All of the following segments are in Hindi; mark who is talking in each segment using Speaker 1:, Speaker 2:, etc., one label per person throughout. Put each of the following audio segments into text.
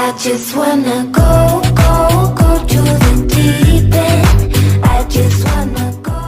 Speaker 1: I just wanna go to the deep end. I just wanna go.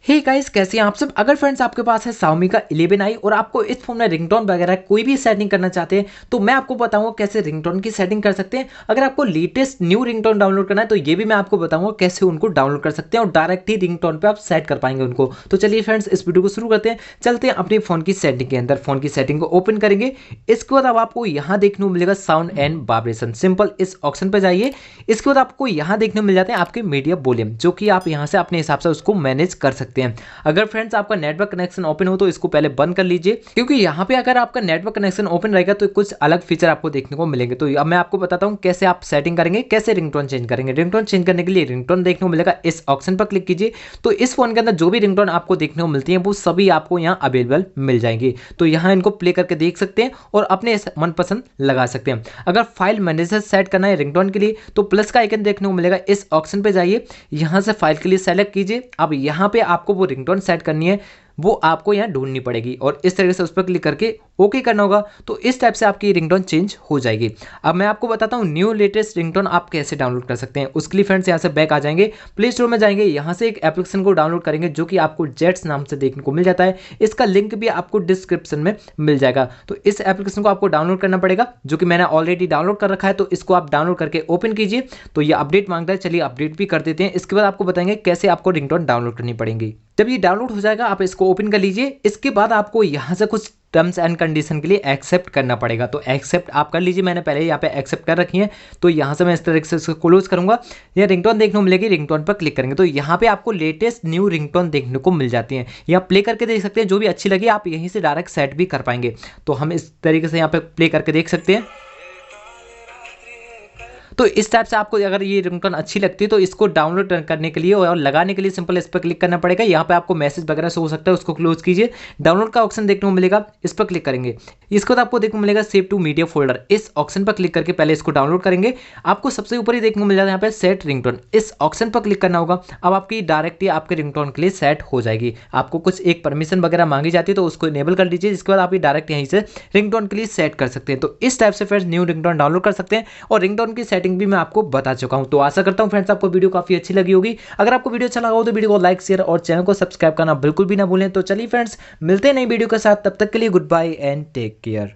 Speaker 2: Hey guys, कैसे हैं आप सब। अगर फ्रेंड्स आपके पास है Xiaomi का 11i और आपको इस फोन में रिंगटोन वगैरह कोई भी सेटिंग करना चाहते हैं तो मैं आपको बताऊंगा कैसे रिंगटोन की सेटिंग कर सकते हैं। अगर आपको लेटेस्ट न्यू रिंगटोन डाउनलोड करना है तो ये भी मैं आपको बताऊंगा कैसे उनको डाउनलोड कर सकते हैं और डायरेक्ट ही रिंगटोन पे आप सेट कर पाएंगे उनको। तो चलिए फ्रेंड्स, इस वीडियो को शुरू करते हैं। चलते हैं अपने फोन की सेटिंग के अंदर। फोन की सेटिंग को ओपन करेंगे। इसके बाद अब आपको यहाँ देखने को मिलेगा साउंड एंड वाइब्रेशन। सिंपल इस ऑप्शन पर जाइए। इसके बाद आपको यहाँ देखने को मिल जाते हैं आपके मीडिया वॉल्यूम, जो कि आप यहाँ से अपने हिसाब से उसको मैनेज कर सकते हैं। अगर फ्रेंड्स आपका नेटवर्क कनेक्शन ओपन हो तो इसको पहले बंद कर लीजिए, क्योंकि यहाँ पे अगर आपका नेटवर्क कनेक्शन ओपन रहेगा तो कुछ अलग फीचर आपको देखने को मिलेंगे। तो अब मैं आपको बताता हूँ कैसे आप सेटिंग करेंगे, कैसे रिंगटोन चेंज करेंगे। रिंगटोन चेंज करने के लिए रिंगटोन देखने को मिलेगा, इस ऑप्शन पर क्लिक कीजिए। तो इस फोन के अंदर जो भी रिंगटोन आपको देखने को मिलती है वो सभी आपको यहाँ अवेलेबल मिल जाएंगी। तो यहाँ इनको प्ले करके देख सकते हैं और अपने मनपसंद लगा सकते हैं। अगर फाइल मैनेजर सेट करना है रिंगटोन के लिए तो प्लस का आइकन देखने को मिलेगा, इस ऑप्शन पे जाइए। यहाँ से फाइल के लिए सेलेक्ट कीजिए। अब यहाँ पे आपको वो रिंगटोन सेट करनी है, वो आपको यहाँ ढूंढनी पड़ेगी और इस तरीके से उस पर क्लिक करके ओके करना होगा। तो इस टाइप से आपकी रिंगटोन चेंज हो जाएगी। अब मैं आपको बताता हूँ न्यू लेटेस्ट रिंगटोन आप कैसे डाउनलोड कर सकते हैं। उसके लिए फ्रेंड्स यहाँ से बैक आ जाएंगे, प्ले स्टोर में जाएंगे, यहाँ से एक एप्लीकेशन को डाउनलोड करेंगे जो कि आपको जेट्स नाम से देखने को मिल जाता है। इसका लिंक भी आपको डिस्क्रिप्शन में मिल जाएगा। तो इस एप्लीकेशन को आपको डाउनलोड करना पड़ेगा, जो कि मैंने ऑलरेडी डाउनलोड कर रखा है। तो इसको आप डाउनलोड करके ओपन कीजिए। तो ये अपडेट मांगता है, चलिए अपडेट भी कर देते हैं। इसके बाद आपको बताएंगे कैसे आपको रिंगटोन डाउनलोड करनी पड़ेगी। जब ये डाउनलोड हो जाएगा आप इसको ओपन कर लीजिए। इसके बाद आपको यहाँ से कुछ टर्म्स एंड कंडीशन के लिए एक्सेप्ट करना पड़ेगा। तो एक्सेप्ट आप कर लीजिए, मैंने पहले यहाँ पे एक्सेप्ट कर रखी है। तो यहाँ से मैं इस तरीके से इसको क्लोज करूंगा। ये रिंगटोन देखने को मिलेगी, रिंगटोन पर क्लिक करेंगे तो यहाँ पे आपको लेटेस्ट न्यू रिंगटोन देखने को मिल जाती है। यहाँ प्ले करके देख सकते हैं, जो भी अच्छी लगी आप यहीं से डायरेक्ट सेट भी कर पाएंगे। तो हम इस तरीके से यहाँ पे प्ले करके देख सकते हैं। तो इस टाइप से आपको अगर ये रिंगटोन अच्छी लगती है तो इसको डाउनलोड करने के लिए और लगाने के लिए सिंपल इस पर क्लिक करना पड़ेगा। यहाँ पे आपको मैसेज वगैरह शो हो सकता है, उसको क्लोज कीजिए। डाउनलोड का ऑप्शन देखने को मिलेगा, इस पर क्लिक करेंगे। इसके बाद आपको देखने को मिलेगा सेव टू मीडिया फोल्डर। इस ऑप्शन पर क्लिक करके पहले इसको डाउनलोड करेंगे। आपको सबसे ऊपर ही देखने को मिल जाता है यहाँ पे सेट रिंगटोन, इस ऑप्शन पर क्लिक करना होगा। अब आपकी डायरेक्ट ही आपके रिंगटोन के लिए सेट हो जाएगी। आपको कुछ एक परमिशन वगैरह मांगी जाती है तो उसको इनेबल कर लीजिए। इसके बाद आप डायरेक्ट यहीं से रिंगटोन के लिए सेट कर सकते हैं। तो इस टाइप से फ्रेंड्स न्यू रिंगटोन डाउनलोड कर सकते हैं और रिंगटोन की सेटिंग भी मैं आपको बता चुका हूं। तो आशा करता हूं फ्रेंड्स आपको वीडियो काफी अच्छी लगी होगी। अगर आपको वीडियो अच्छा लगा हो तो वीडियो को लाइक, शेयर और चैनल को सब्सक्राइब करना बिल्कुल भी ना भूलें। तो चलिए फ्रेंड्स, मिलते हैं नई वीडियो के साथ। तब तक के लिए goodbye and take care.